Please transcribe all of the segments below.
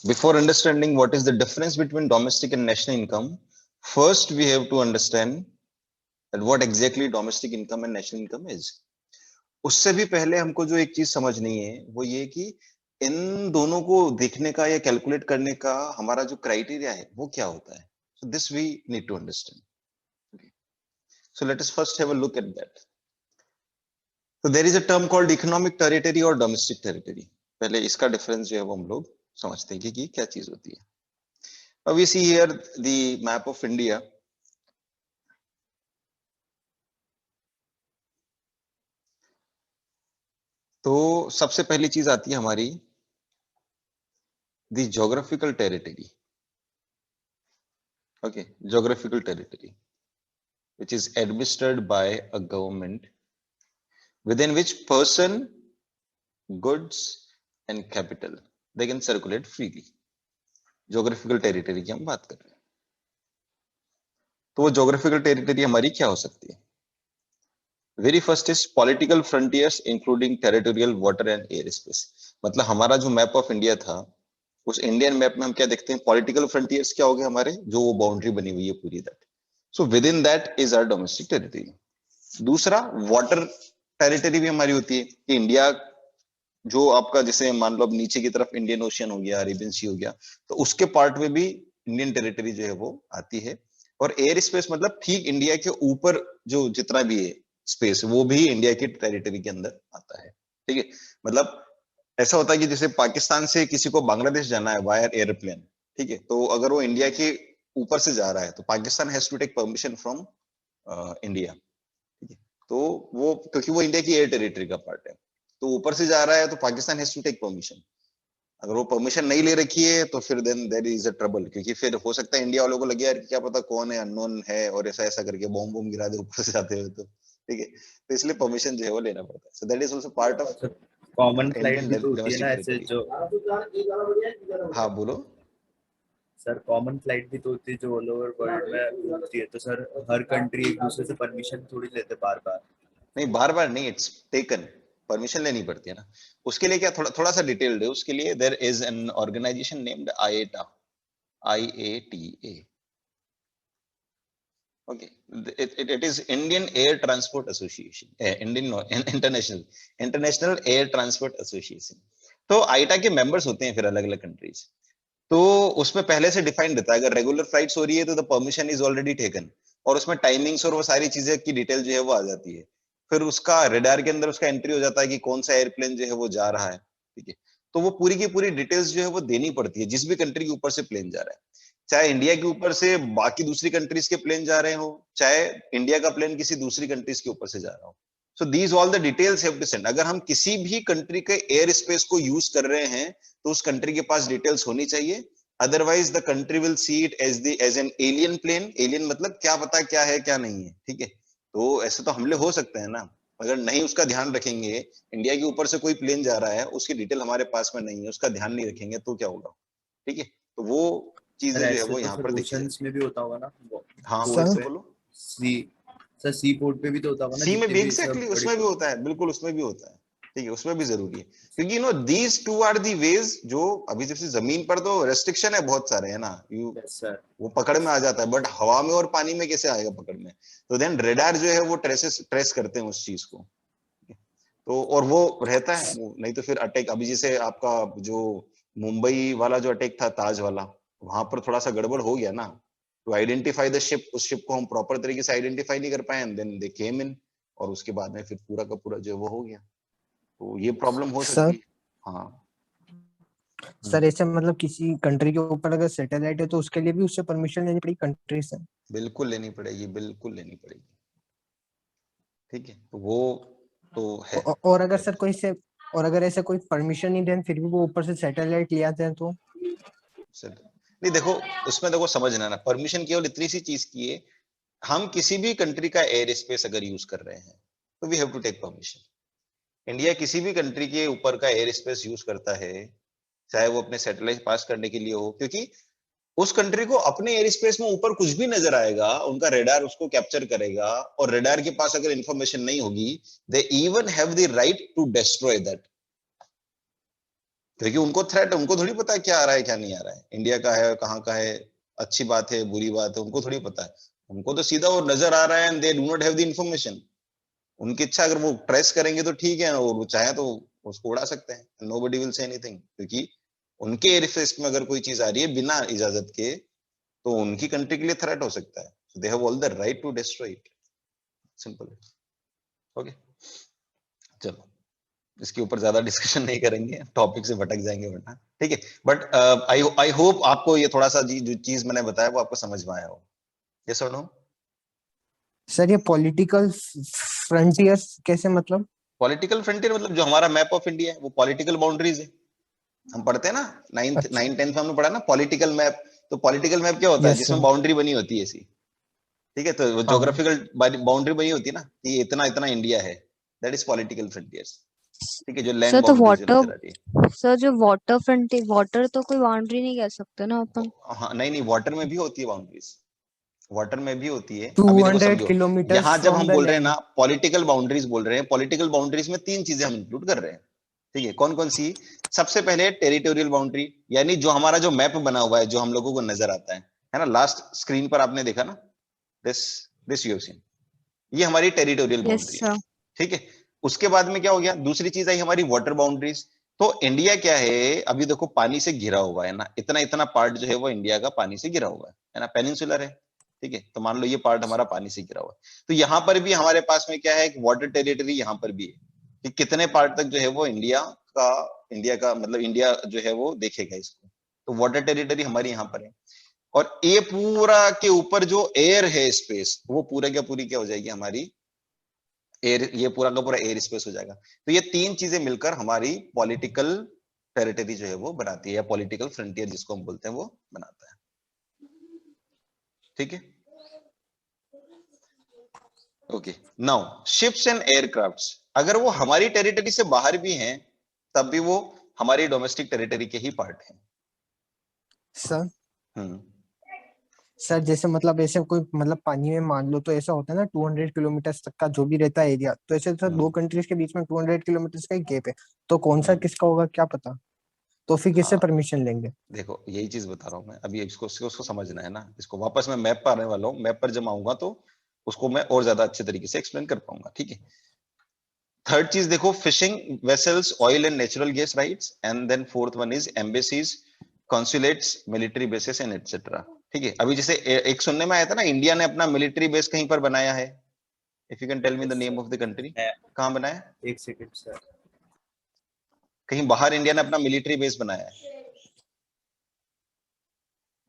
Before understanding what is the difference between domestic and national income, first we have to understand that what exactly domestic income and national income is. उससे भी पहले हमको जो एक चीज समझनी है वो ये कि इन दोनों को देखने का या कैलकुलेट करने का हमारा जो क्राइटेरिया है वो क्या होता है. So this we need to understand. Okay. So let us first have a look at that. So there is a term called economic territory or domestic territory. पहले इसका डिफरेंस जो है वो हम लोग समझते हैं कि क्या चीज होती है. Now we see here the map of India. तो सबसे पहली चीज आती है हमारी the geographical territory. Okay, geographical territory, which is administered by a government within which person, goods and capital they can circulate freely. Geographical territory की हम बात कर रहे हैं. तो वो geographical territory हमारी क्या हो सकती है? Very first is political frontiers including territorial water and air space. मतलब हमारा जो मैप ऑफ इंडिया था उस इंडियन मैप में हम क्या देखते हैं, पॉलिटिकल फ्रंटियर्स क्या हो गए हमारे, जो वो बाउंड्री बनी हुई है पूरी, that. So within that is our domestic territory. दूसरा वाटर टेरिटरी भी हमारी होती है कि इंडिया जो आपका जैसे मान लो अब नीचे की तरफ इंडियन ओशियन हो गया, अरेबियन सी हो गया, तो उसके पार्ट में भी इंडियन टेरिटरी जो है वो आती है. और एयर स्पेस मतलब ठीक इंडिया के ऊपर जो जितना भी है स्पेस वो भी इंडिया की टेरिटरी के अंदर आता है. ठीक है, मतलब ऐसा होता है कि जैसे पाकिस्तान से किसी को बांग्लादेश जाना है वायर एयरप्लेन, ठीक है, तो अगर वो इंडिया के ऊपर से जा रहा है तो Pakistan has to take permission from India. ठीक है, तो वो क्योंकि वो इंडिया की एयर टेरिटरी का पार्ट है, तो ऊपर से जा रहा है तो Pakistan has to take permission. अगर वो परमिशन नहीं ले रखी है तो फिर then there is a trouble, क्योंकि फिर हो सकता है इंडिया वालों को लगे यार क्या पता कौन है, अननोन है, और ऐसा ऐसा करके बॉम्ब बॉम्ब गिरा दे ऊपर से जाते हुए. तो ठीक है, तो इसलिए परमिशन जो है वो लेना पड़ता है. So that is also part of common flight Indian भी तो होती है ना ऐसे डोमेस्टिक जो. टेरिटरी. हाँ बोलो सर कॉमन फ्लाइट भी तो होती है जो ऑल ओवर वर्ल्ड में होती है, तो सर हर कंट्री एक दूसरे से परमिशन थोड़ी लेते बार बार. नहीं, बार बार नहीं, इट्स टेकन, परमिशन लेनी पड़ती है ना. उसके लिए क्या थोड़ा थोड़ा सा डिटेल्ड है. उसके लिए there is an organisation named IATA, IATA. Okay, it is Indian Air Transport Association, Indian no, International Air Transport Association. तो आईटा के मेंबर्स होते हैं फिर अलग अलग कंट्रीज. तो उसमें पहले से डिफाइंड रहता है अगर रेगुलर फ्लाइट्स हो रही है तो the permission is already taken, और उसमें टाइमिंग्स और वो सारी चीजें की डिटेल जो है वो आ जाती है. फिर उसका रेडार के अंदर उसका एंट्री हो जाता है कि कौन सा एयरप्लेन जो है वो जा रहा है. ठीक है, तो वो पूरी की पूरी डिटेल्स जो है वो देनी पड़ती है जिस भी कंट्री के ऊपर से प्लेन जा रहा है, चाहे इंडिया के ऊपर से बाकी दूसरी कंट्रीज के प्लेन जा रहे हो, चाहे इंडिया का प्लेन किसी दूसरी कंट्रीज के ऊपर से जा रहा हो. So these all the details have to send. अगर हम किसी भी कंट्री के एयर स्पेस को यूज कर रहे हैं तो उस कंट्री के पास डिटेल्स होनी चाहिए, otherwise the country will see it as an alien plane. Alien मतलब क्या पता क्या है क्या नहीं है. ठीक है, तो ऐसे तो हमले हो सकते हैं ना, अगर नहीं उसका ध्यान रखेंगे, इंडिया के ऊपर से कोई प्लेन जा रहा है उसकी डिटेल हमारे पास में नहीं है, उसका ध्यान नहीं रखेंगे तो क्या होगा. ठीक है, तो वो चीजें जो है वो यहाँ पर देखी ओशंस में भी होता होगा ना वो. हाँ सर बोलो. सी सर सी पोर्ट पे भी तो होता होगा ना, सी में जितने भी भी सब एग्जैक्टली बड़ी. उसमें भी होता है, बिल्कुल उसमें भी होता है. ठीक है, उसमें भी जरूरी है क्योंकि these two are the ways. जो अभी जैसे जमीन पर तो रेस्ट्रिक्शन है बहुत सारे है ना, सर वो पकड़ में आ जाता है, बट हवा में और पानी में कैसे आएगा पकड़ में. तो देन रेडार जो है वो ट्रेस करते हैं उस चीज को. तो और वो रहता है, नहीं तो फिर अटैक, अभी जैसे आपका जो मुंबई वाला जो अटैक था ताज वाला, वहां पर थोड़ा सा गड़बड़ हो गया ना, टू आइडेंटिफाई द शिप, उस शिप को हम प्रॉपर तरीके से आइडेंटिफाई नहीं कर पाए, एंड देन दे केम इन, और उसके बाद में फिर पूरा का पूरा जो वो हो गया. तो ये प्रॉब्लम हो सकती है. हाँ सर ऐसे मतलब किसी कंट्री के ऊपर अगर सैटेलाइट है तो उसके लिए भी उससे परमिशन लेनी पड़ेगी कंट्री से? बिल्कुल लेनी पड़ेगी, बिल्कुल लेनी पड़ेगी. ठीक है, तो वो तो है. और अगर सर कोई से, और अगर ऐसे कोई परमिशन नहीं दें फिर भी वो ऊपर से सैटेलाइट ले आते हैं तो? सर नहीं, देखो उसमें देखो समझना ना, परमिशन केवल इतनी सी चीज की है, हम किसी भी कंट्री का एयर स्पेस अगर यूज कर रहे हैं तो we have to take permission. India किसी भी कंट्री के ऊपर का एयर स्पेस यूज करता है, चाहे वो अपने सैटेलाइट पास करने के लिए हो, क्योंकि उस कंट्री को अपने एयर स्पेस में ऊपर कुछ भी नजर आएगा, उनका रेडार उसको कैप्चर करेगा, और रेडार के पास अगर इंफॉर्मेशन नहीं होगी, they even have the right to destroy that. क्योंकि उनको थ्रेट, उनको थोड़ी पता है क्या आ रहा है क्या नहीं आ रहा है, इंडिया का है कहाँ का है, अच्छी बात है बुरी बात है, उनको थोड़ी पता है। उनको तो सीधा वो नजर आ रहा है and they do not have the information. उनकी इच्छा, अगर वो ट्रेस करेंगे तो ठीक है, और वो चाहे तो उसको उड़ा सकते हैं, नोबडी विल से एनीथिंग, क्योंकि उनके एयर स्पेस में अगर कोई चीज आ रही है बिना इजाजत के तो उनकी कंट्री के लिए थ्रेट हो सकता है, so they have all the right to destroy it, simple. Okay, चलो इसके ऊपर ज्यादा डिस्कशन नहीं करेंगे, टॉपिक से भटक जाएंगे वरना, ठीक है। बट आई होप आपको ये थोड़ा सा जो चीज मैंने बताया वो आपको समझ में आया हो। यस और नो? सर ये पॉलिटिकल फ्रंटियर्स कैसे मतलब? पॉलिटिकल फ्रंटियर मतलब जो हमारा मैप ऑफ इंडिया है वो पॉलिटिकल बाउंड्रीज है। हम पढ़ते हैं ना, नाइन्थ अच्छा। 9th 10th में हमने पढ़ा ना पॉलिटिकल मैप। तो पॉलिटिकल मैप क्या होता है? यस जिसमें सर। बाउंड्री बनी होती है ऐसी, ठीक है। तो हाँ ज्योग्राफिकल बाउंड्री बनी होती है ना कि इतना इतना इंडिया है, दैट इज पॉलिटिकल फ्रंटियर्स, ठीक है, जो लैंड सर तो बाउंड्रीज जो नजर आ रही है। सर जो वाटर फ्रंट, वाटर तो कोई बाउंड्री नहीं कह सकते ना अपन। हाँ नहीं नहीं, वाटर में भी होती है बाउंड्रीज, वाटर में भी होती है। अभी देखो 200 समझो, किलोमीटर्स यहाँ जब फ्रॉम हम द बोल रहे हैं लैंड। ना पॉलिटिकल बाउंड्रीज बोल रहे हैं, पॉलिटिकल बाउंड्रीज में तीन चीजें हम इंक्लूड कर रहे हैं, ठीक है। कौन कौन सी? सबसे पहले टेरिटोरियल बाउंड्री, यानी जो हमारा जो मैप बना हुआ है जो हम लोगों को नजर आता है ना, लास्ट स्क्रीन पर आपने देखा ना, this this you have seen, ये हमारी टेरिटोरियल यस बाउंड्री है, सर। ठीक है। उसके बाद में क्या हो गया? दूसरी चीज आई हमारी वाटर बाउंड्रीज। तो इंडिया क्या है, अभी देखो पानी से घिरा हुआ है ना, इतना इतना पार्ट जो है वो इंडिया का पानी से घिरा हुआ है ना, पेनिनसुलर है, ठीक है। तो मान लो ये पार्ट हमारा पानी से घिरा हुआ है, तो यहाँ पर भी हमारे पास में क्या है, एक वाटर टेरिटरी यहाँ पर भी है, कि कितने पार्ट तक जो है वो इंडिया का मतलब इंडिया जो है वो देखेगा इसको। तो वाटर टेरिटरी हमारी यहाँ पर है। और ये पूरा के ऊपर जो एयर है स्पेस, वो पूरा क्या पूरी क्या हो जाएगी हमारी एयर, ये पूरा का पूरा एयर स्पेस हो जाएगा। तो ये तीन चीजें मिलकर हमारी पॉलिटिकल टेरिटरी जो है वो बनाती है, या पॉलिटिकल फ्रंटियर जिसको हम बोलते हैं वो बनाता है, ठीक है। Okay, now ships and aircrafts, अगर वो हमारी टेरिटरी से बाहर भी हैं तब भी वो हमारी डोमेस्टिक टेरिटरी के ही पार्ट हैं। सर हम्म, सर जैसे मतलब ऐसे कोई मतलब पानी में मान लो तो ऐसा होता है ना 200 किलोमीटर तक का जो भी रहता है एरिया, तो ऐसे सर दो हम्म, कंट्रीज के बीच में 200 किलोमीटर का ही गैप है, तो कौन सा हम्म, किसका होगा क्या पता, तो फिर किससे हाँ परमिशन लेंगे? देखो यही चीज बता रहा हूं मैं अभी, इसको समझना है ना, इसको वापस मैं मैप पर आने वाला हूँ, मैप पर जब आऊंगा तो उसको मैं और ज्यादा अच्छे तरीके से एक्सप्लेन कर पाऊंगा, ठीक है। थर्ड चीज देखो, fishing vessels, oil and natural gas rights, and then fourth one is embassies, consulates, military bases and etcetera, ठीक है। अभी जैसे एक सुनने में आया था ना, इंडिया ने अपना मिलिट्री बेस कहीं पर बनाया है, if you can tell me the name of the country, कहाँ बनाया? एक सेकंड सर। कहीं बाहर इंडिया ने अपना मिलिट्री बेस बनाया है,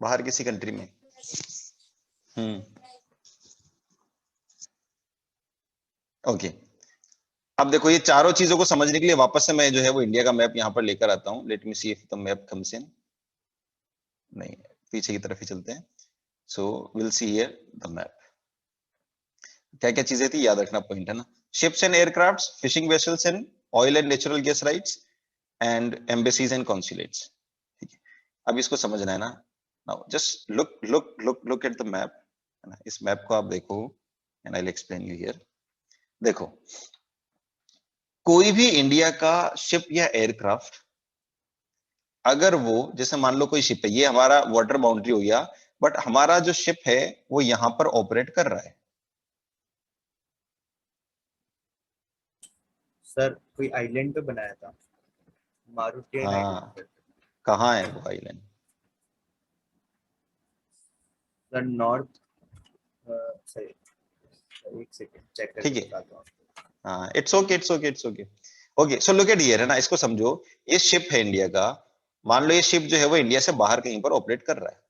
बाहर किसी कंट्री में? ओके, अब देखो ये चारों चीजों को समझने के लिए वापस से मैं जो है वो इंडिया का मैप यहाँ पर लेकर आता हूँ। Let me see if the map comes in, नहीं पीछे की तरफ ही चलते हैं। So will see here the map, क्या क्या चीजें थी याद रखना पॉइंट है ना, ships and aircrafts, fishing vessels and oil and natural gas rights, and embassies and consulates, ठीक है। अब इसको समझना है ना, now just look at the map, है ना, इस मैप को आप देखो and I will explain you here. देखो कोई भी इंडिया का शिप या एयरक्राफ्ट, अगर वो जैसे मान लो कोई शिप है, ये हमारा वाटर बाउंड्री हो गया, बट हमारा जो शिप है वो यहां पर ऑपरेट कर रहा है, सर कोई आइलैंड पे बनाया था, मारुतियन आइलैंड हाँ पे। कहाँ है वो आइलैंड? सर नॉर्थ, सही, एक सेकंड चेक ठीक करके है, बताता हूँ। हाँ it's okay it's okay it's okay. Okay so look at here, है ना, इसको समझो, ये शिप है इंडिया का, मान लो ये शिप जो है वो इंडिया से बाहर कहीं पर ऑपरेट कर रहा है,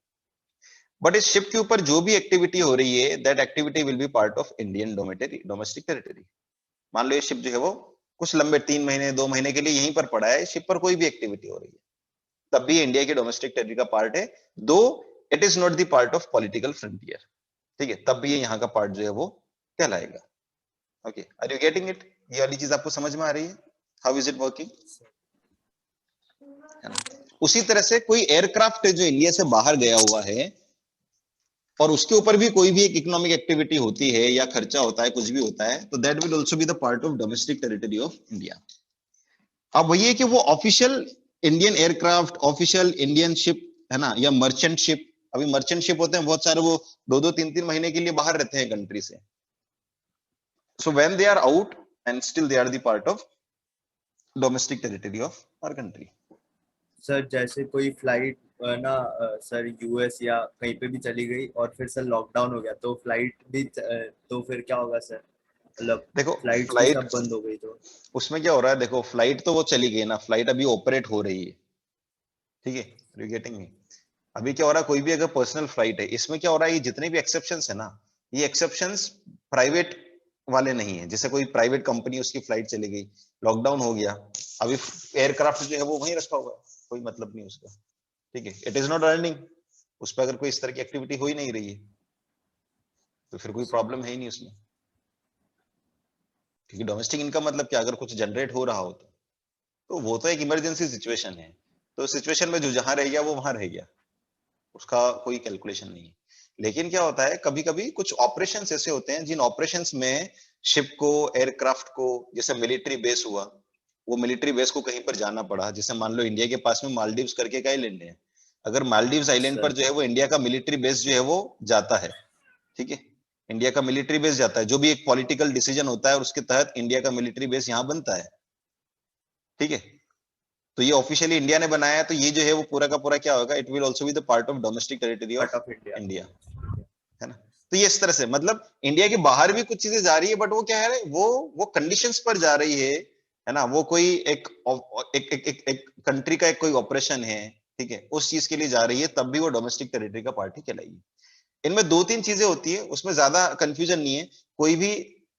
बट इस शिप के ऊपर जो भी एक्टिविटी हो रही है that activity will be part of Indian domestic territory. मान लो ये शिप जो है वो कुछ लंबे 3 महीने 2 महीने के लिए यहीं पर पड़ा है, शिप पर कोई भी एक्टिविटी हो रही है, तब भी इंडिया की डोमेस्टिक टेरिटरी का पार्ट है, दो it is not the part of political frontier, ठीक है, तब भी ये यहाँ का पार्ट जो है वो कहलाएगा। Okay, are you getting it? ये वाली चीज आपको समझ में आ रही है, हाउ इज इट वर्किंग, है ना। उसी तरह से कोई एयरक्राफ्ट है जो इंडिया से बाहर गया हुआ है और उसके ऊपर भी कोई भी एक इकोनॉमिक एक्टिविटी होती है या खर्चा होता है, कुछ भी होता है, तो that will also be the part of domestic territory of India. अब वही है कि वो official Indian aircraft, official Indian ship, है ना, या मर्चेंट शिप। अभी मर्चेंट शिप होते हैं बहुत सारे, वो 2-2 3-3 महीने के लिए बाहर रहते हैं कंट्री से। So when they are out and still they are the part of domestic territory of our country. Sir जैसे कोई फ्लाइट ना सर यूएस या कहीं पे भी चली गई और फिर सर लॉकडाउन हो गया, तो फ्लाइट भी तो फिर क्या होगा सर? मतलब देखो फ्लाइट्स भी फ्लाइट, सब बंद हो गई तो? उसमें क्या हो रहा है, देखो फ्लाइट तो वो चली गई ना, फ्लाइट अभी ऑपरेट हो रही है, ठीक है, यू गेटिंग मी? अभी क्या हो रहा है, कोई भी अगर पर्सनल फ्लाइट है, इसमें क्या हो रहा है, ये जितने भी एक्सेप्शंस है ना, ये एक्सेप्शंस प्राइवेट वाले नहीं है। जैसे कोई प्राइवेट कंपनी, उसकी फ्लाइट चली गई, लॉकडाउन हो गया, अभी एयरक्राफ्ट जो है वो वहीं रखा हुआ है, कोई मतलब नहीं उसका, ठीक है, इट इज नॉट अर्निंग, उस पर अगर कोई इस तरह की एक्टिविटी हो ही नहीं रही है, तो फिर कोई प्रॉब्लम है ही नहीं उसमें। क्योंकि डोमेस्टिक इनकम मतलब क्या, अगर कुछ जनरेट हो रहा हो तो वो तो एक इमरजेंसी सिचुएशन है, तो सिचुएशन में जो जहां रह गया वो वहां रह गया, उसका कोई कैलकुलेशन नहीं है। लेकिन क्या होता है, कभी कभी कुछ ऑपरेशंस ऐसे होते हैं जिन ऑपरेशंस में शिप को, एयरक्राफ्ट को, जैसे मिलिट्री बेस हुआ, वो मिलिट्री बेस को कहीं पर जाना पड़ा, जैसे मान लो इंडिया के पास में मालदीव्स करके एक आइलैंड है, अगर मालदीव्स आइलैंड पर सर जो है वो इंडिया का मिलिट्री बेस जो है वो जाता है, ठीक है, इंडिया का मिलिट्री बेस जाता है, जो भी एक पॉलिटिकल डिसीजन होता है और उसके तहत इंडिया का मिलिट्री बेस यहाँ बनता है, ठीक है, तो ये ऑफिशियली इंडिया ने बनाया है, तो ये जो है वो पूरा का पूरा क्या होगा, it will also be the part of domestic territory part of of India. India, है ना। तो ये इस तरह से, मतलब इंडिया के बाहर भी कुछ चीजें जा रही है, बट वो क्या है, वो कंडीशंस पर जा रही है ना, वो कोई एक एक एक एक, एक कंट्री का एक कोई ऑपरेशन है, ठीक है, उस चीज के लिए जा रही है, तब भी वो डोमेस्टिक टेरिटरी का पार्ट ही कहलाएगी। इनमें 2-3 चीजें होती है, उसमें ज्यादा कंफ्यूजन नहीं है। कोई भी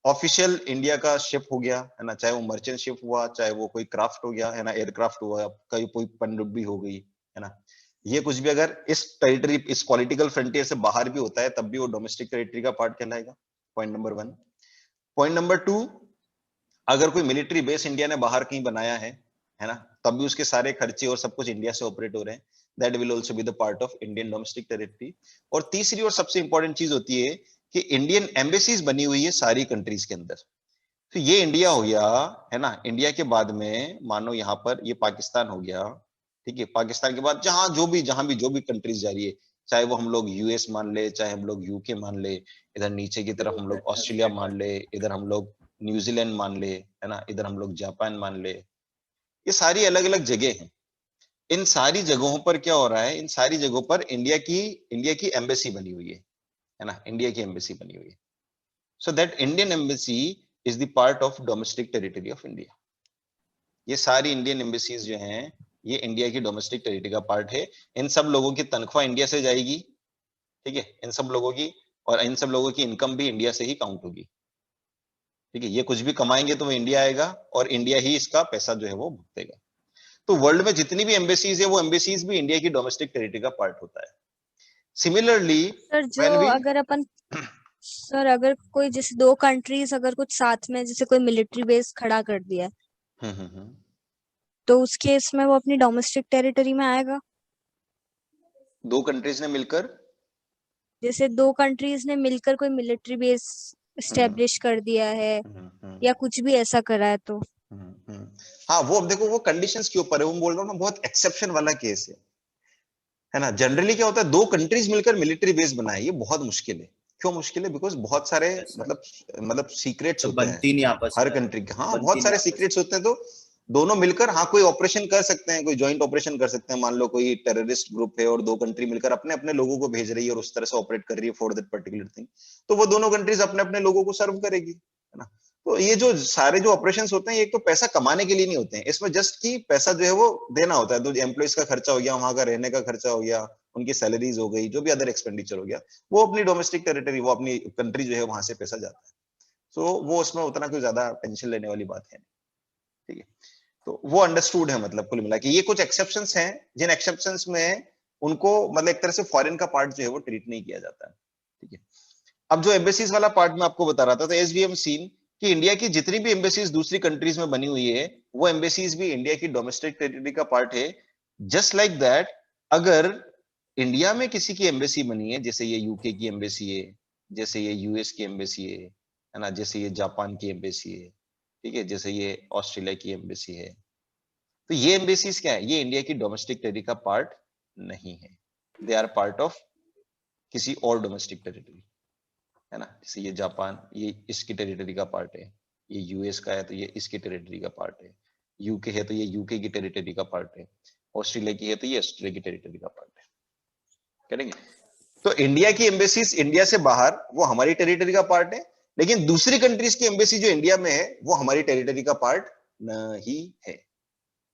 ऑफिशियल इंडिया का शिप हो गया, है ना, चाहे वो मर्चेंट शिप हुआ, चाहे वो कोई क्राफ्ट हो गया, है ना, एयरक्राफ्ट हुआ, कोई पनडुब्बी हो गई, है ना, ये कुछ भी अगर इस टेरिटरी, इस पॉलिटिकल फ्रंटियर से बाहर भी होता है, तब भी वो डोमेस्टिक टेरिटरी का पार्ट कहलाएगा। Point number 1। पॉइंट नंबर 2, अगर कोई मिलिट्री बेस इंडिया ने बाहर कहीं बनाया है ना, तब भी उसके सारे खर्चे और सब कुछ इंडिया से ऑपरेट हो रहे हैं, that will also be the part of Indian domestic territory. और तीसरी और सबसे इंपॉर्टेंट चीज होती है कि इंडियन एम्बेसीज बनी हुई है सारी कंट्रीज के अंदर। तो ये इंडिया हो गया, है ना, इंडिया के बाद में मानो यहाँ पर ये पाकिस्तान हो गया, ठीक है, पाकिस्तान के बाद जहां भी जो भी कंट्रीज जा रही है, चाहे वो हम लोग यूएस मान ले, चाहे हम लोग यूके मान ले, इधर नीचे की तरफ हम लोग ऑस्ट्रेलिया मान ले, इधर हम लोग न्यूजीलैंड मान ले, है ना, इधर हम लोग जापान मान ले, ये सारी अलग अलग जगह हैं। इन सारी जगहों पर क्या हो रहा है, इन सारी जगहों पर इंडिया की एम्बेसी बनी हुई है ना, इंडिया की एम्बेसी बनी हुई है। So that Indian embassy is the part of domestic territory of India. ये सारी इंडियन एम्बेसीज जो हैं, ये इंडिया की डोमेस्टिक टेरिटरी का पार्ट है। इन सब लोगों की तनख्वाह इंडिया से जाएगी, ठीक है, इन सब लोगों की, और इन सब लोगों की इनकम भी इंडिया से ही काउंट होगी, ठीक है, ये कुछ भी कमाएंगे तो वो इंडिया आएगा और इंडिया ही इसका पैसा जो है वो भुगतेगा। तो वर्ल्ड में जितनी भी एम्बेसीज है, वो एम्बेसीज भी इंडिया की डोमेस्टिक टेरिटरी का पार्ट होता है। सिमिलरली सर जो व्हेन वी अगर अपन सर अगर कोई जैसे दो कंट्रीज अगर कुछ साथ में जैसे कोई मिलिट्री बेस खड़ा कर दिया है, तो उस केस में वो अपनी डोमेस्टिक टेरिटरी में आएगा? दो कंट्रीज ने मिलकर, जैसे दो कंट्रीज ने मिलकर कोई मिलिट्री बेस स्टेब्लिश कर दिया है या कुछ भी ऐसा करा है तो? हाँ, वो अब देखो वो कंडीशंस के ऊपर है, वो बोल रहा हूँ ना, बहुत एक्सेप्शन वाला केस है ना। जनरली क्या होता है, दो कंट्रीज मिलकर मिलिट्री बेस बनाए, ये बहुत मुश्किल है। क्यों मुश्किल है? बिकॉज बहुत सारे मतलब सीक्रेट्स तो होते हैं बनती नहीं आपस हर में, कंट्री के, हाँ, बनती बहुत नहीं सारे आपस सीक्रेट्स होते हैं, तो दोनों मिलकर हाँ कोई ऑपरेशन कर सकते हैं, कोई जॉइंट ऑपरेशन कर सकते हैं। मान लो कोई टेररिस्ट ग्रुप है और दो कंट्री मिलकर अपने अपने लोगों को भेज रही है और उस तरह से ऑपरेट कर रही है फॉर दैट पर्टिकुलर थिंग, तो वो दोनों कंट्रीज अपने अपने लोगों को सर्व करेगी, है ना। तो ये जो सारे जो ऑपरेशंस होते हैं, एक तो पैसा कमाने के लिए नहीं होते हैं, इसमें जस्ट की पैसा जो है वो देना होता है, तो एम्प्लॉइज का खर्चा हो गया, वहां का रहने का खर्चा हो गया, उनकी सैलरीज हो गई, जो भी अदर एक्सपेंडिचर हो गया, वो अपनी डोमेस्टिक टेरिटरी, वो अपनी कंट्री जो है वहां से पैसा जाता है। तो वो उसमें उतना कोई ज्यादा टेंशन लेने वाली बात है नहीं, ठीक है। तो वो अंडरस्टूड है, मतलब कुल मिला के ये कुछ एक्सेप्शंस हैं, जिन एक्सेप्शंस में उनको मतलब एक तरह से फॉरेन का पार्ट जो है वो ट्रीट नहीं किया जाता है, ठीक है। अब जो एम्बेसीज वाला पार्ट मैं आपको बता रहा था, तो एज वी हैव सीन कि इंडिया की जितनी भी एम्बेसीज दूसरी कंट्रीज में बनी हुई है, वो एम्बेसीज भी इंडिया की डोमेस्टिक टेरिटरी का पार्ट है। जस्ट लाइक दैट, अगर इंडिया में किसी की एम्बेसी बनी है, जैसे ये यूके की एम्बेसी है, जैसे ये यूएस की एम्बेसी है ना, जैसे ये जापान की एम्बेसी है, ठीक है, जैसे ये ऑस्ट्रेलिया की एम्बेसी है, तो ये एम्बेसीज क्या है, ये इंडिया की डोमेस्टिक टेरिटरी का पार्ट नहीं है, दे आर पार्ट ऑफ किसी और डोमेस्टिक टेरिटरी, है ना। जैसे ये जापान, ये इसकी टेरिटरी का पार्ट है, ये यूएस का है तो ये इसकी टेरिटरी का पार्ट है, यूके है तो ये यूके की टेरिटरी का पार्ट है, ऑस्ट्रेलिया की है तो ये ऑस्ट्रेलिया की टेरिटरी का पार्ट है, करेंगे। तो इंडिया की एम्बेसीज इंडिया से बाहर वो हमारी टेरिटरी का पार्ट है, लेकिन दूसरी कंट्रीज की एम्बेसी जो इंडिया में है वो हमारी टेरिटरी का पार्ट नहीं है।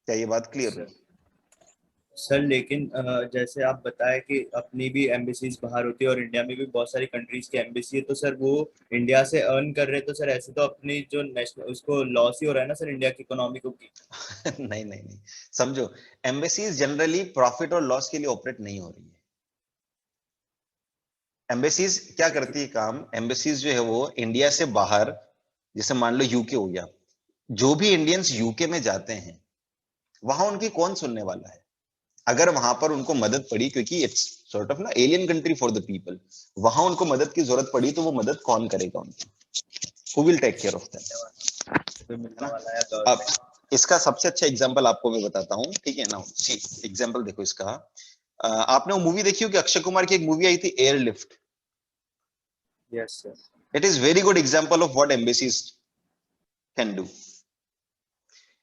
क्या ये बात क्लियर हुई? सर लेकिन जैसे आप बताए कि अपनी भी एम्बेसीज बाहर होती है और इंडिया में भी बहुत सारी कंट्रीज की एम्बेसी है, तो सर वो इंडिया से अर्न कर रहे हैं, तो सर ऐसे तो अपनी जो नेशनल उसको लॉस ही हो रहा है ना सर इंडिया की इकोनॉमी को की। नहीं नहीं नहीं, समझो, एम्बेसीज जनरली प्रॉफिट और लॉस के लिए ऑपरेट नहीं हो रही है। एम्बेसीज क्या करती है काम, एम्बेसीज जो है वो इंडिया से बाहर, जैसे मान लो यूके हो गया, जो भी इंडियंस यूके में जाते हैं वहां उनकी कौन सुनने वाला है? अगर वहां पर उनको मदद पड़ी, क्योंकि इट्स सॉर्ट ऑफ ना alien country for the people, वहां उनको मदद की जरूरत पड़ी तो वो मदद कौन करेगा उनकी? Who will take care of that? तो मिलने वाला है अब गवर्नमेंट। इसका सबसे अच्छा एग्जांपल आपको मैं बताता हूं, ठीक है ना। एग्जांपल देखो इसका, आपने वो मूवी देखी हो कि अक्षय कुमार की एक मूवी आई थी airlift? Yes sir. It is very good example of what embassies can do.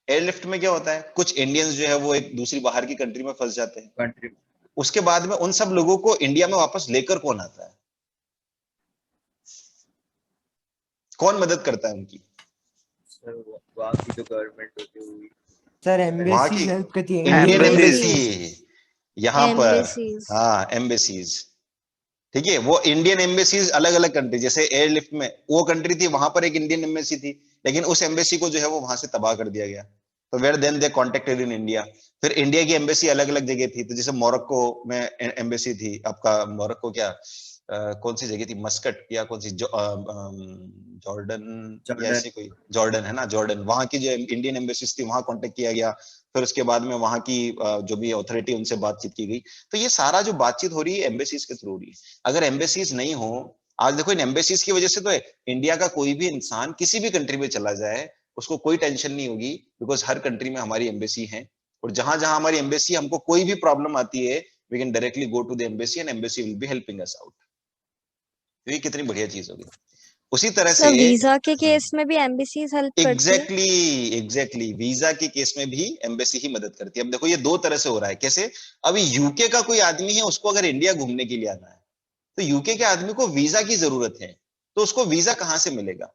Airlift में क्या होता है, कुछ इंडियंस जो है वो एक दूसरी बाहर की कंट्री में फंस जाते हैं, कंट्री। उसके बाद में उन सब लोगों को इंडिया में वापस लेकर कौन आता है? कौन मदद करता है उनकी? सर वहाँ की जो गवर्नमेंट होती है सर वहां की एम्बेसी हेल्प करती है इंडियन इंडियन एम्बेसी Embassies. यहां पर, Embassies. हाँ एम्बेसीज, ठीक है। वो इंडियन एम्बेसीज अलग अलग कंट्री, जैसे एयरलिफ्ट में वो कंट्री थी, वहां पर एक इंडियन एम्बेसी थी, लेकिन उस एम्बेसी को जो है वो वहां से तबाह कर दिया गया, तो where then they contacted in India. फिर इंडिया की एम्बेसी अलग अलग जगह थी, तो जैसे मोरक्को में एम्बेसी थी आपका, मोरक्को क्या कौन सी जगह थी, मस्कट या कौन सी जॉर्डन या जॉर्डन। ऐसे कोई, जॉर्डन है ना, जॉर्डन, वहां की जो इंडियन एम्बेसीज थी वहां कांटेक्ट किया गया। फिर उसके बाद में वहां की जो भी अथॉरिटी उनसे बातचीत की गई। तो ये सारा जो बातचीत हो रही है एम्बेसीज के थ्रू हो रही है। अगर एम्बेसीज नहीं हो, आज देखो इन एम्बेसीज की वजह से तो इंडिया का कोई भी इंसान किसी भी कंट्री में चला जाए उसको कोई टेंशन नहीं होगी, बिकॉज हर कंट्री में हमारी एम्बेसी है, और जहां जहां हमारी एम्बेसी, हमको कोई भी प्रॉब्लम आती है we can directly go to the embassy and embassy will be helping us out. तो ये कितनी बढ़िया चीज होगी। उसी तरह से सर वीजा के केस में भी एम्बेसीज हेल्प करती है। एग्जैक्टली वीजा के केस में भी एम्बेसी ही मदद करती है। अब देखो ये दो तरह से हो रहा है, कैसे? अभी यूके का कोई आदमी है, उसको अगर इंडिया घूमने के लिए आना है तो यूके के आदमी को वीजा की जरूरत है, तो उसको वीजा कहां से मिलेगा?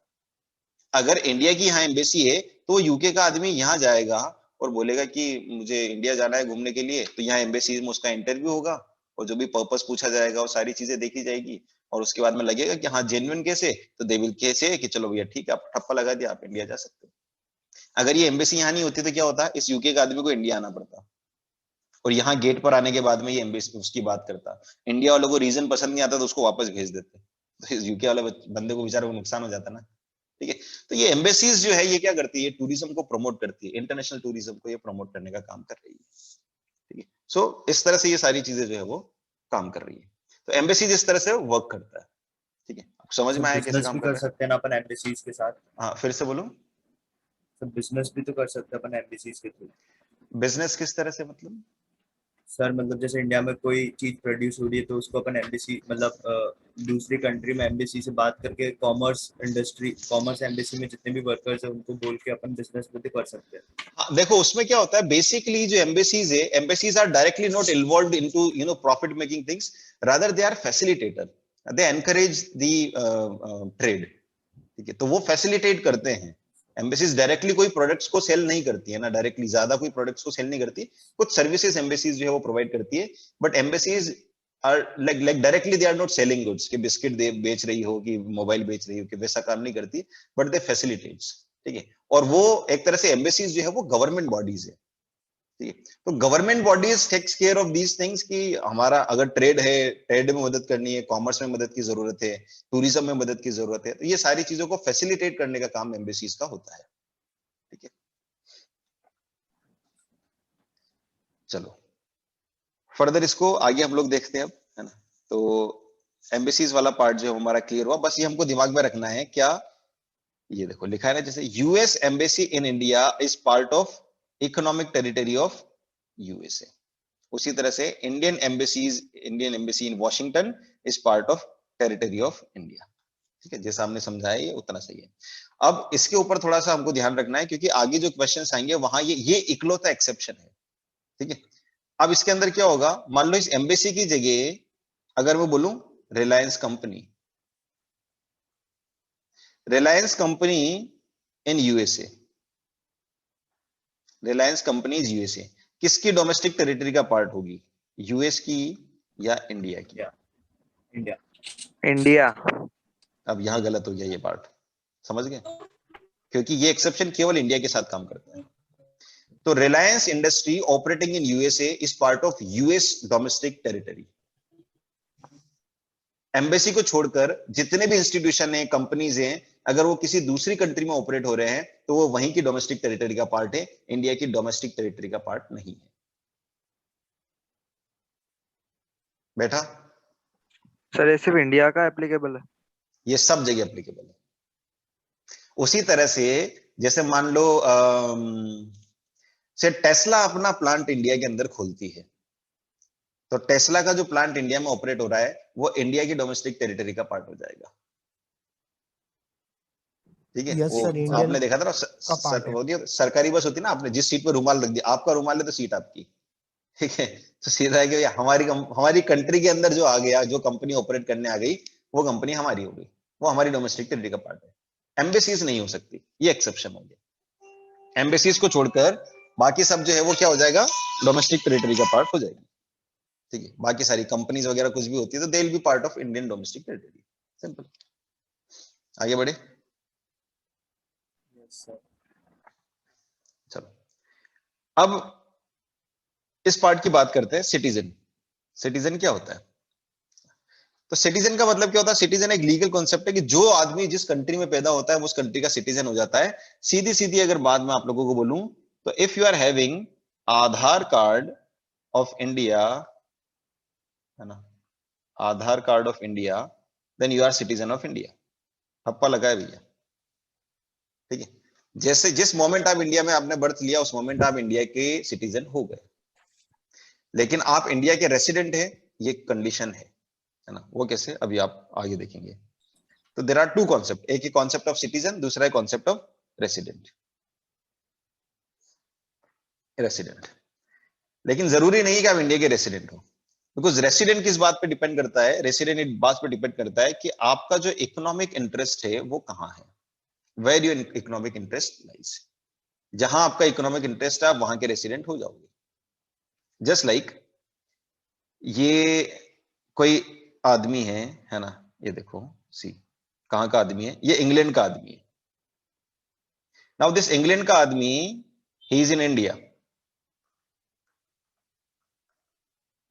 अगर इंडिया की यहाँ एम्बेसी है तो वो यूके का आदमी यहाँ जाएगा और बोलेगा कि मुझे इंडिया जाना है घूमने के लिए, तो यहाँ एम्बेसी में उसका इंटरव्यू होगा और जो भी पर्पस पूछा जाएगा वो सारी चीजें देखी जाएगी, और उसके बाद में लगेगा कि हाँ जेन्युइन कैसे, तो दे विल कैसे कि चलो भैया ठीक है, आप ठप्पा लगा दिया, आप इंडिया जा सकते हो। अगर ये एम्बेसी यहाँ नहीं होती तो क्या होता, इस यूके का आदमी को इंडिया आना पड़ता, और यहाँ गेट पर आने के बाद में ये एम्बेसी उसकी बात करता, इंडिया वालों को रीजन पसंद नहीं आता तो उसको वापस भेज देते, तो इस यूके वाले बंदे को बेचारे को नुकसान हो जाता ना, ठीक है। तो ये एम्बेसीज जो है ये क्या करती है, टूरिज्म को प्रमोट करती है, इंटरनेशनल टूरिज्म को ये प्रमोट करने का काम कर रही है, ठीक है। सो इस तरह से ये सारी चीजें जो है वो काम कर रही है। तो एम्बेसीज इस तरह से वर्क करता है, ठीक है। समझ में आया कैसे बिजनेस काम भी कर कर रहा है? सकते हैं ना अपन एम्बेसीज के साथ। हाँ फिर से बोलो। तो बिजनेस भी तो कर सकते हैं अपन एम्बेसीज के थ्रू। बिजनेस किस तरह से मतलब? सर मतलब जैसे इंडिया में कोई चीज प्रोड्यूस हो रही है तो उसको अपन एम्बेसी मतलब दूसरी कंट्री में एम्बेसी से बात करके कॉमर्स इंडस्ट्री, कॉमर्स एम्बेसी में जितने भी वर्कर्स हैं उनको बोल के अपन बिजनेस भी कर सकते हैं। हाँ, देखो उसमें क्या होता है, बेसिकली जो एम्बेसीज है, embassies are directly not involved into profit making things, rather they are facilitator, they encourage the trade, ठीक है। तो वो फैसिलिटेट करते हैं। एम्बेसीज डायरेक्टली कोई प्रोडक्ट्स को सेल नहीं करती है ना, डायरेक्टली ज्यादा कोई प्रोडक्ट्स को सेल नहीं करती, कुछ सर्विसेज एम्बेसीज जो है वो प्रोवाइड करती है, but embassies are like directly they are not selling goods, कि बिस्किट दे बेच रही हो कि मोबाइल बेच रही हो, कि वैसा काम नहीं करती, बट दे फैसिलिटेट्स, ठीक है। और वो एक तरह से एम्बेसीज जो है वो गवर्नमेंट बॉडीज है, ठीक है। तो government bodies takes care of these things, कि हमारा अगर ट्रेड है, ट्रेड में मदद करनी है, कॉमर्स में मदद की जरूरत है, टूरिज्म में मदद की जरूरत है, तो ये सारी चीजों को फैसिलिटेट करने का काम एम्बेसीज का होता है, ठीक है। चलो फर्दर इसको आगे हम लोग देखते हैं अब, है ना। तो एम्बेसीज वाला पार्ट जो हमारा क्लियर हुआ, बस ये हमको दिमाग में रखना है क्या, ये देखो लिखा है ना, जैसे US embassy in India is part of economic territory of USA. उसी तरह से Indian embassy in Washington is part of territory of India. ठीक है, जैसा हमने समझाया ये उतना सही है। अब इसके ऊपर थोड़ा सा हमको ध्यान रखना है, क्योंकि आगे जो क्वेश्चंस आएंगे वहां ये इकलौता एक्सेप्शन है। ठीक है, अब इसके अंदर क्या होगा, मान लो इस एम्बेसी की जगह अगर मैं बोलूं Reliance company, Reliance company in USA, Reliance company is USA, किसकी डोमेस्टिक टेरिटरी का पार्ट होगी, यूएस की या इंडिया की? इंडिया। इंडिया। अब यहां गलत हो गया ये पार्ट, समझ गए, क्योंकि ये एक्सेप्शन केवल इंडिया के साथ काम करता है। तो Reliance industry operating in USA is part of US domestic territory. Embassy को छोड़कर जितने भी इंस्टीट्यूशन है, कंपनीज हैं, अगर वो किसी दूसरी कंट्री में ऑपरेट हो रहे हैं तो वो वहीं की डोमेस्टिक टेरिटरी का पार्ट है, इंडिया की डोमेस्टिक टेरिटरी का पार्ट नहीं है। बैठा? सर ये सिर्फ इंडिया का एप्लीकेबल है? ये सब जगह एप्लीकेबल है। उसी तरह से जैसे मान लो से टेस्ला अपना प्लांट इंडिया के अंदर खोलती है, तो टेस्ला का जो प्लांट इंडिया में ऑपरेट हो रहा है वो इंडिया की डोमेस्टिक टेरिटरी का पार्ट हो जाएगा। ठीक है, यस वो सर, इंडियन आपने देखा था ना, का पार्ट है। सरकारी बस होती है ना, आपने जिस सीट पे रुमाल रख दिया, आपका रुमाल है तो सीट आपकी। ठीक है, तो सीधा है कि हमारी कंट्री के अंदर जो आ गया, जो कंपनी ऑपरेट करने आ गई, वो कंपनी हमारी हो गई, वो हमारी डोमेस्टिक टेरिटरी का पार्ट है। एम्बेसीज नहीं हो सकती, ये एक्सेप्शन हो गया। एम्बेसीज को छोड़कर बाकी सब जो है वो क्या हो जाएगा, डोमेस्टिक टेरिटरी का पार्ट हो जाएगी। ठीक है, बाकी सारी कंपनीज वगैरह कुछ भी होती है तो they will be part of Indian domestic territory. Simple. आगे बढ़े, चलो अब इस पार्ट की बात करते हैं, सिटीजन। सिटीजन क्या होता है? तो सिटीजन का मतलब क्या होता है? सिटीजन एक लीगल कॉन्सेप्ट है कि जो आदमी जिस कंट्री में पैदा होता है वो उस कंट्री का सिटीजन हो जाता है। सीधी सीधी अगर बात मैं आप लोगों को बोलूं तो if you are having Aadhaar card of India, है ना, Aadhaar card of India, then you are citizen of India. ठप्पा लगा है भैया। ठीक है, जैसे जिस मोमेंट आप इंडिया में आपने बर्थ लिया उस मोमेंट आप इंडिया के सिटीजन हो गए, लेकिन आप इंडिया के रेसिडेंट हैं, ये कंडीशन है ना। वो कैसे, अभी आप आगे देखेंगे। तो देयर आर टू कॉन्सेप्ट, एक ही कॉन्सेप्ट ऑफ सिटीजन, दूसरा है कॉन्सेप्ट ऑफ रेसिडेंट। रेसिडेंट, लेकिन जरूरी नहीं कि आप इंडिया के रेसिडेंट हो, बिकॉज रेसिडेंट किस बात पे डिपेंड करता है? रेसिडेंट इस बात पे डिपेंड करता है कि आपका जो इकोनॉमिक इंटरेस्ट है वो कहां है, where your economic interest lies. जहां आपका इकोनॉमिक इंटरेस्ट है आप वहां के रेसिडेंट हो जाओगे। जस्ट लाइक ये कोई आदमी है ना, ये देखो सी, कहां का आदमी है? ये इंग्लैंड का आदमी है। नाउ दिस इंग्लैंड का आदमी, he is in India,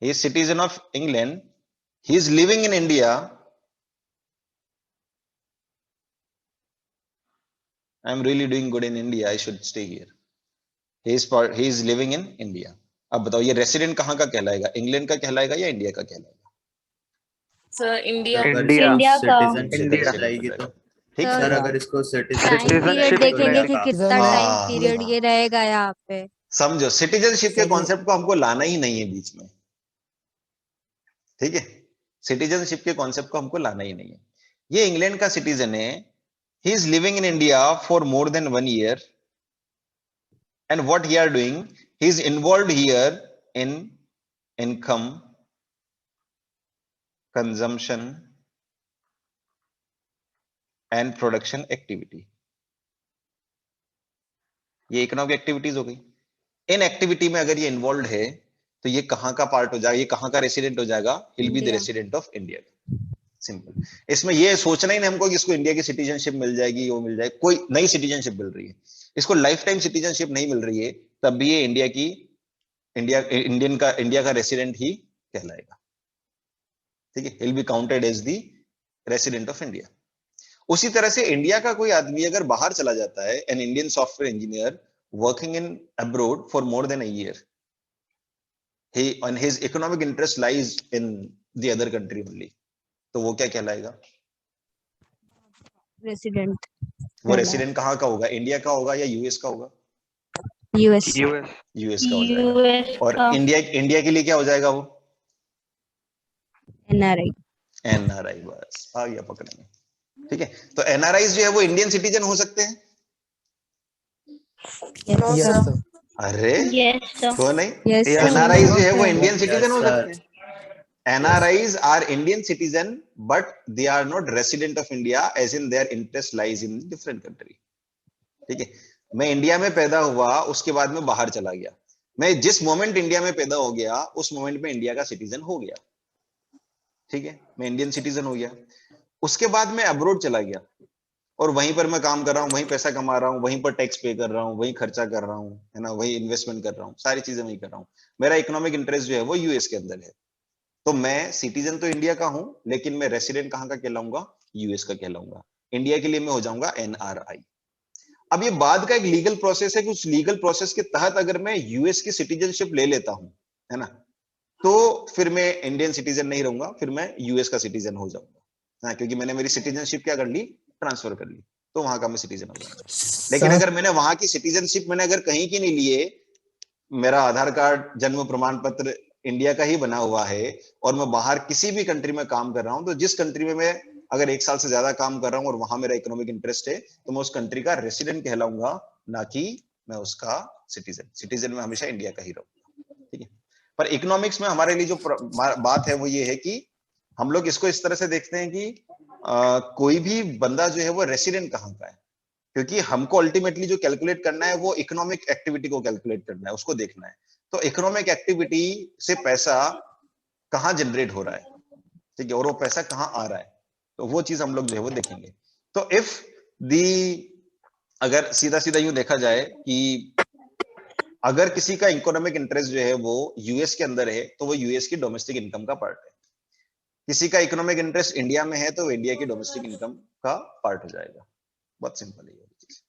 he is citizen of England, he is living in India, I am really doing good in India, I should stay here, he is living in India। अब बताओ ये resident कहां का कहलाएगा, England का कहलाएगा या India का कहलाएगा? सर इंडिया इंडिया का। सिटीजनशिप लाएगी तो ठीक है, सर सर अगर इसको टाइम पीरियड Citizenship देखेंगे कि लगेगा। कितना हाँ, टाइम पीरियड ये रहेगा यहाँ पे। समझो सिटीजनशिप के सर, कॉन्सेप्ट को हमको लाना ही नहीं है बीच में। ठीक है, सिटीजनशिप के कॉन्सेप्ट को हमको लाना ही नहीं है। ये इंग्लैंड का सिटीजन है, he is living in India for more than 1 year, and what he are doing, he is involved here in income, consumption and production activity। ये इकोनॉमिक एक्टिविटीज हो गई। इन एक्टिविटी में अगर ये इन्वॉल्व है तो ये कहां का पार्ट हो जाएगा, ये कहां का रेसिडेंट हो जाएगा? He'll be the India. resident of India। Simple. इसमें ये सोचना ही नहीं हमको कि इसको इंडिया की सिटीजनशिप मिल जाएगी, वो मिल जाएगी, कोई नई सिटीजनशिप मिल रही है, इसको लाइफ टाइम सिटीजनशिप नहीं मिल रही है, तब भी ये इंडिया का रेसिडेंट ही कहलाएगा। ठीक है, he'll be counted as the resident of India। उसी तरह से इंडिया का कोई आदमी अगर बाहर चला जाता है, an Indian software engineer working in abroad for more than a year, he and his economic interest lies in the other country only, तो वो क्या कहलाएगा? रेसिडेंट। वो रेसिडेंट कहाँ का होगा, इंडिया का होगा या यूएस का होगा? यूएस। यूएस। यूएस का हो जाएगा। यूएस और का इंडिया के लिए क्या हो जाएगा वो? एनआरआई। एनआरआई। बस आ गया पकड़ में। ठीक है, तो एनआरआई जो है वो इंडियन सिटीजन हो सकते हैं? No yes sir sir. अरे यस सर क्यों नहीं? यस Yes, सर, एनआरआई जो है वो है। इंडियन सिटीजन हो Yes, सकते हैं। sir. NRIs are Indian citizen, but they are not resident of India, as in their interest lies in different country. ठीक है, मैं इंडिया में पैदा हुआ, उसके बाद में बाहर चला गया, मैं जिस मोमेंट इंडिया में पैदा हो गया उस मोमेंट में इंडिया का सिटीजन हो गया। ठीक है, मैं इंडियन सिटीजन हो गया, उसके बाद मैं अब्रोड चला गया और वहीं पर मैं काम कर रहा हूँ, वहीं पैसा कमा रहा हूँ, वहीं पर टैक्स पे कर रहा हूँ, वहीं खर्चा कर रहा हूँ, है ना, वहीं इन्वेस्टमेंट कर रहा हूँ, सारी चीजें वहीं कर रहा हूँ। मेरा इकोनॉमिक इंटरेस्ट जो है वो यूएस के अंदर है। तो मैं सिटीजन तो इंडिया का हूं, लेकिन मैं रेसिडेंट कहां का कहलाऊंगा? यूएस का कहलाऊंगा। इंडिया के लिए मैं हो जाऊंगा एनआरआई। अब ये बाद का एक लीगल प्रोसेस है कि उस लीगल प्रोसेस के तहत अगर मैं यूएस की सिटीजनशिप ले लेता हूं, है ना, तो फिर मैं इंडियन सिटीजन नहीं रहूंगा, फिर मैं यूएस का सिटीजन हो जाऊंगा। हाँ, क्योंकि मैंने मेरी सिटीजनशिप क्या कर ली? ट्रांसफर कर ली, तो वहां का मैं सिटीजन हो जाऊंगा। लेकिन सर अगर मैंने वहां की सिटीजनशिप मैंने अगर कहीं की नहीं लिए, मेरा आधार कार्ड, जन्म प्रमाण पत्र इंडिया का ही बना हुआ है और मैं बाहर किसी भी कंट्री में काम कर रहा हूं, तो जिस कंट्री में मैं अगर 1 साल से ज्यादा काम कर रहा हूं और वहां मेरा इकोनॉमिक इंटरेस्ट है, तो मैं उस कंट्री का रेसिडेंट कहलाऊंगा, ना कि मैं उसका सिटीजन। सिटीजन में हमेशा इंडिया का ही रहूंगा। ठीक है, पर इकोनॉमिक्स में हमारे लिए जो बात है वो ये है कि हम लोग इसको इस तरह से देखते हैं कि कोई भी बंदा जो है वो रेसिडेंट कहाँ का है, क्योंकि हमको अल्टीमेटली जो कैलकुलेट करना है वो इकोनॉमिक एक्टिविटी को कैलकुलेट करना है, उसको देखना है। तो इकोनॉमिक एक्टिविटी से पैसा कहाँ जनरेट हो रहा है, ठीक है, और वो पैसा कहाँ आ रहा है, तो वो चीज हम लोग जो है वो देखेंगे। तो इफ दी, अगर सीधा सीधा यूं देखा जाए कि अगर किसी का इकोनॉमिक इंटरेस्ट जो है वो यूएस के अंदर है, तो वो यूएस की डोमेस्टिक इनकम का पार्ट है। किसी का इकोनॉमिक इंटरेस्ट इंडिया में है, तो इंडिया की डोमेस्टिक इनकम का पार्ट हो जाएगा। बहुत सिंपल है ये चीज।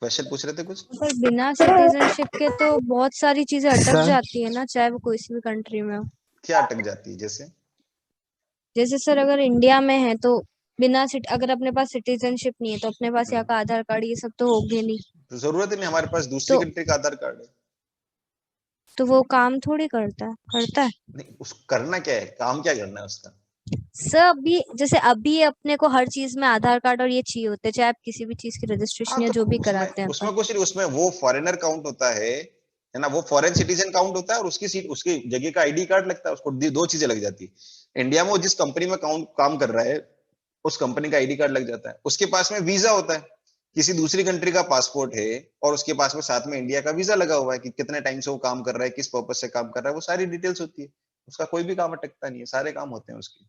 क्वेश्चन पूछ रहे थे कुछ? पर बिना सिटीजनशिप के तो बहुत सारी चीजें अटक सर जाती है ना, चाहे वो कोई सी भी कंट्री में हो। क्या अटक जाती है? जैसे जैसे सर अगर इंडिया में है तो बिना अगर अपने पास सिटीजनशिप नहीं है तो अपने पास यहाँ का आधार कार्ड ये सब तो होंगे नहीं, तो जरूरत ही नहीं, हमारे पास दूसरी तो कंट्री का आधार कार्ड है। वो काम थोड़ी करता है। नहीं, उस करना क्या है, काम क्या करना है उसका? सर अभी जैसे अभी अपने को हर चीज में आधार कार्ड और ये चाहिए होते हैं, चाहे आप किसी भी चीज की हाँ, रजिस्ट्रेशन या तो जो भी उसमें कराते हैं अपन। उसमें कुछ नहीं, उसमें वो फॉरेनर काउंट होता है ना, वो फॉरेन सिटीजन काउंट होता है और उसकी सीट, उसकी जगह का आईडी कार्ड लगता है, उसको दो चीजें लग जाती है। इंडिया में वो जिस कंपनी में काम कर रहा है, उस कंपनी का आईडी कार्ड लग जाता है, उसके पास में वीजा होता है, किसी दूसरी कंट्री का पासपोर्ट है और उसके पास में साथ में इंडिया का वीजा लगा हुआ है कि कितने टाइम से वो काम कर रहा है, किस पर्पज से काम कर रहा है, वो सारी डिटेल्स होती है। उसका कोई भी काम अटकता नहीं है, सारे काम होते हैं उसके।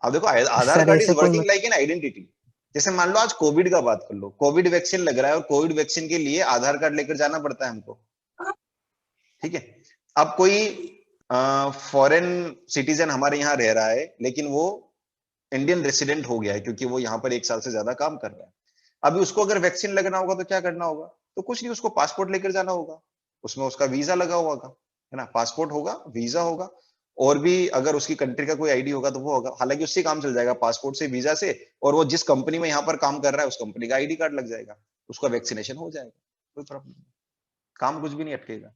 अब देखो, आधार सर कार्ड इज ऐसे कोई वर्किंग लाइक एन आइडेंटिटी। जैसे मान लो आज कोविड का बात कर लो, कोविड वैक्सीन लग रहा है और कोविड वैक्सीन के लिए आधार कार्ड लेकर जाना पड़ता है हमको। ठीक है, अब कोई फॉरेन सिटीजन हमारे यहाँ रह रहा है, लेकिन वो इंडियन रेसिडेंट हो गया है क्योंकि वो यहाँ पर 1 साल से ज्यादा काम कर रहा है। अभी उसको अगर वैक्सीन लगना होगा तो क्या करना होगा? तो कुछ नहीं, उसको पासपोर्ट लेकर जाना होगा, उसमें उसका वीजा लगा होगा, है ना, पासपोर्ट होगा, वीजा होगा, और भी अगर उसकी कंट्री का कोई आईडी होगा तो वो होगा। हालांकि उससे काम चल जाएगा, पासपोर्ट से, वीजा से, और वो जिस कंपनी में यहाँ पर काम कर रहा है उस कंपनी का आईडी कार्ड लग जाएगा, उसका वैक्सीनेशन हो जाएगा, कोई प्रॉब्लम नहीं, काम कुछ भी नहीं अटकेगा।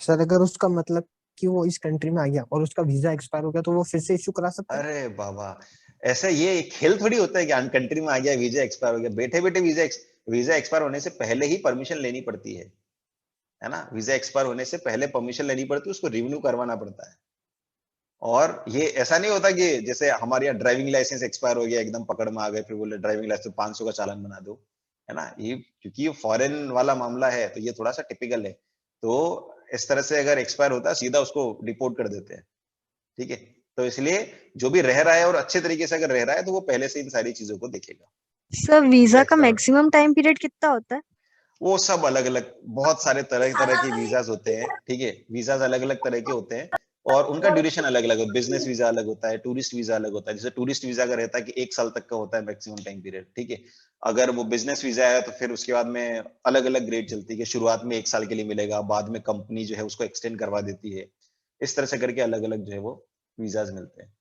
सर अगर उसका मतलब कि वो इस कंट्री में आ गया और उसका वीजा एक्सपायर हो गया तो वो फिर से इश्यू करा सकता है? अरे बाबा, ऐसा ये खेल थोड़ी होता है कि अन कंट्री में आ गया, वीजा एक्सपायर हो गया। बैठे बैठे वीजा एक्सपायर होने से पहले ही परमिशन लेनी पड़ती है ना, वीजा एक्सपायर होने से पहले परमिशन लेनी पड़ती है, उसको रिन्यू करवाना पड़ता है। और ये ऐसा नहीं होता कि जैसे हमारे यहाँ ड्राइविंग लाइसेंस एक्सपायर हो गया, एकदम पकड़ में आ गए, फिर बोले ड्राइविंग लाइसेंस 500 का चालान बना दो, है ना। ये क्योंकि ये फॉरेन वाला मामला है तो ये थोड़ा सा टिपिकल है, तो इस तरह से अगर एक्सपायर होता है सीधा उसको डिपोर्ट कर देते हैं। ठीक है, तो इसलिए जो भी रह रहा है और अच्छे तरीके से अगर रह रहा है तो वो पहले से इन सारी चीजों को देखेगा। सर वीजा का एक्सपायर मैक्सिमम टाइम पीरियड कितना होता है? वो सब अलग अलग, बहुत सारे तरह तरह के वीजाज होते हैं। ठीक है, वीजाज अलग अलग तरह के होते हैं और उनका ड्यूरेशन अलग अलग है। बिजनेस वीजा अलग होता है, टूरिस्ट वीजा अलग होता है। जैसे टूरिस्ट वीजा का रहता है कि 1 साल तक का होता है मैक्सिमम टाइम पीरियड। ठीक है, अगर वो बिजनेस वीजा है तो फिर उसके बाद में अलग अलग ग्रेड चलती है कि शुरुआत में 1 साल के लिए मिलेगा, बाद में कंपनी जो है उसको एक्सटेंड करवा देती है। इस तरह से करके अलग अलग जो है वो वीजाज मिलते हैं।